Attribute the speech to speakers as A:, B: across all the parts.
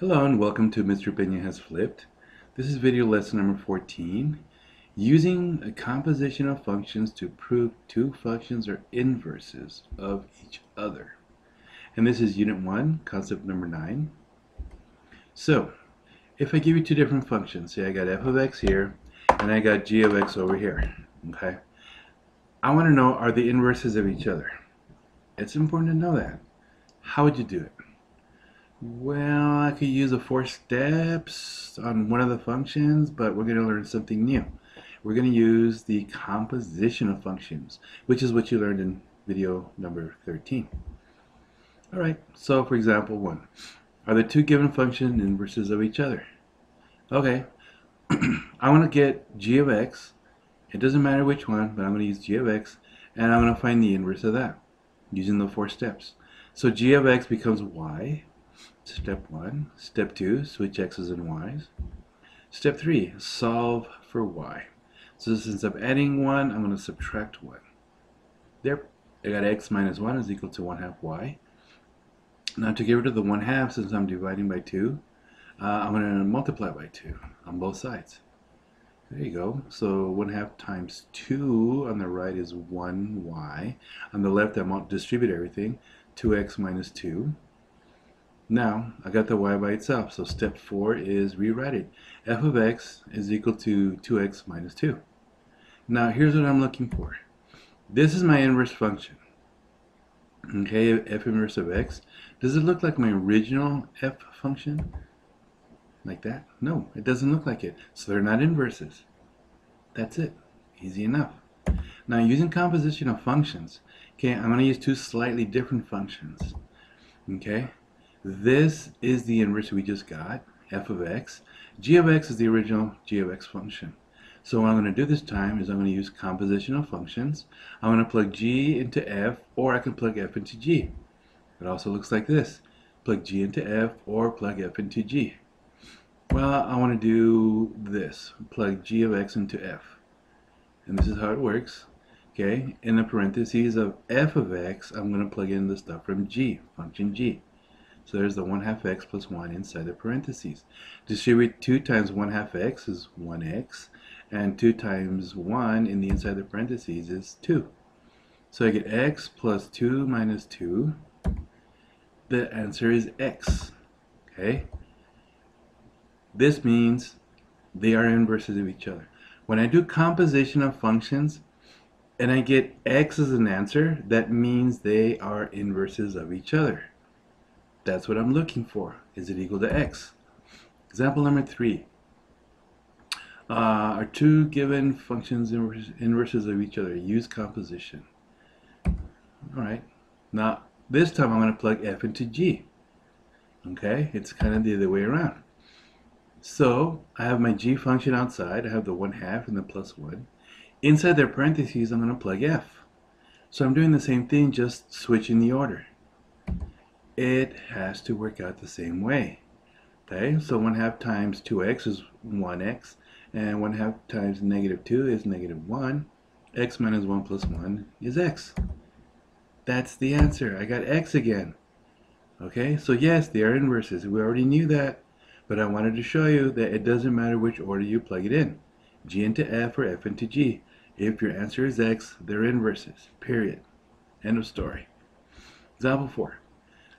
A: Hello and welcome to Mr. Pena Has Flipped. This is video lesson number 14. Using a composition of functions to prove two functions are inverses of each other. And this is unit 1, concept number 9. So, if I give you two different functions, say I got f of x here and I got g of x over here, okay? I want to know, are they inverses of each other? It's important to know that. How would you do it? Well, I could use the 4 steps on one of the functions, but we're going to learn something new. We're going to use the composition of functions, which is what you learned in video number 13. Alright, so for example 1. Are the two given functions inverses of each other? Okay, I want to get g of x. It doesn't matter which one, but I'm going to use g of x, and I'm going to find the inverse of that using the 4 steps. So g of x becomes y. Step 1. Step 2, switch x's and y's. Step 3, solve for y. So since I'm adding 1, I'm going to subtract 1. There, I got x minus 1 is equal to 1/2 y. Now to get rid of the 1/2, since I'm dividing by 2, I'm going to multiply by 2 on both sides. There you go. So 1/2 times 2 on the right is 1y. On the left, I won't distribute everything. 2x minus 2. Now, I got the y by itself, so step 4 is rewrite it. F of x is equal to 2x minus 2. Now, here's what I'm looking for. This is my inverse function. Okay, f inverse of x. Does it look like my original f function? Like that? No, it doesn't look like it. So they're not inverses. That's it. Easy enough. Now, using composition of functions, okay, I'm going to use two slightly different functions. Okay? This is the inverse we just got, f of x. G of x is the original g of x function. So what I'm going to do this time is I'm going to use composition of functions. I'm going to plug g into f, or I can plug f into g. It also looks like this. Plug g into f, or plug f into g. Well, I want to do this. Plug g of x into f. And this is how it works. Okay, in the parentheses of f of x, I'm going to plug in the stuff from g, function g. So there's the 1/2 x plus 1 inside the parentheses. Distribute 2 times 1/2 x is 1x, and 2 times 1 in the inside the parentheses is 2. So I get x plus 2 minus 2. The answer is x. Okay? This means they are inverses of each other. When I do composition of functions and I get x as an answer, that means they are inverses of each other. That's what I'm looking for. Is it equal to x? Example number 3. Are two given functions inverses of each other? Use composition. Alright. Now, this time I'm going to plug f into g. Okay? It's kind of the other way around. So, I have my g function outside. I have the 1/2 and the plus 1. Inside their parentheses, I'm going to plug f. So I'm doing the same thing, just switching the order. It has to work out the same way. Okay, so 1/2 times 2x is 1x, and 1/2 times negative 2 is negative 1. X minus 1 plus 1 is x. That's the answer. I got x again. Okay, so yes, they are inverses. We already knew that, but I wanted to show you that it doesn't matter which order you plug it in. G into f or f into g. If your answer is x, they're inverses. Period. End of story. Example 4.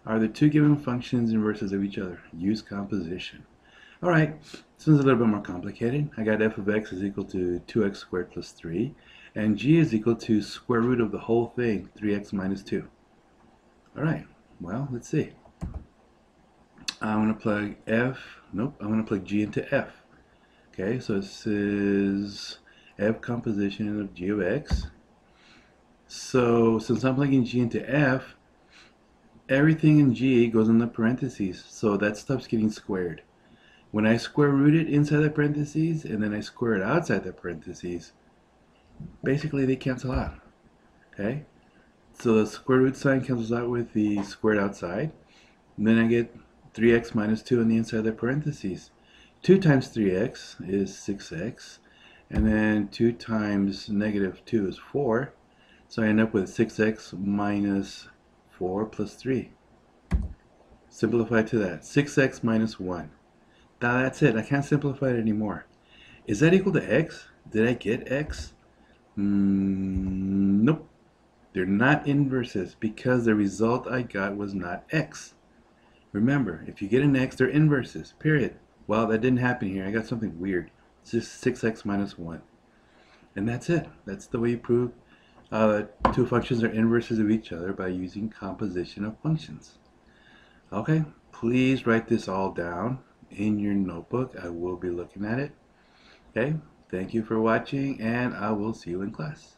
A: Are the two given functions inverses of each other? Use composition. Alright, this one's a little bit more complicated. I got f of x is equal to 2x squared plus 3, and g is equal to square root of the whole thing, 3x minus 2. Alright, well, let's see. I'm going to plug I'm going to plug g into f. Okay, so this is f composition of g of x. So, since I'm plugging g into f, everything in g goes in the parentheses, so that stuff's getting squared. When I square root it inside the parentheses, and then I square it outside the parentheses, basically they cancel out. Okay? So the square root sign cancels out with the squared outside. And then I get 3x minus 2 on the inside of the parentheses. 2 times 3x is 6x. And then 2 times negative 2 is 4. So I end up with 6x minus 4 plus 3. Simplify to that. 6x minus 1. Now that's it. I can't simplify it anymore. Is that equal to x? Did I get x? Nope. They're not inverses because the result I got was not x. Remember, if you get an x, they're inverses, period. Well, that didn't happen here. I got something weird. It's just 6x minus 1. And that's it. That's the way you prove two functions are inverses of each other by using composition of functions. Okay, please write this all down in your notebook. I will be looking at it. Okay, thank you for watching, and I will see you in class.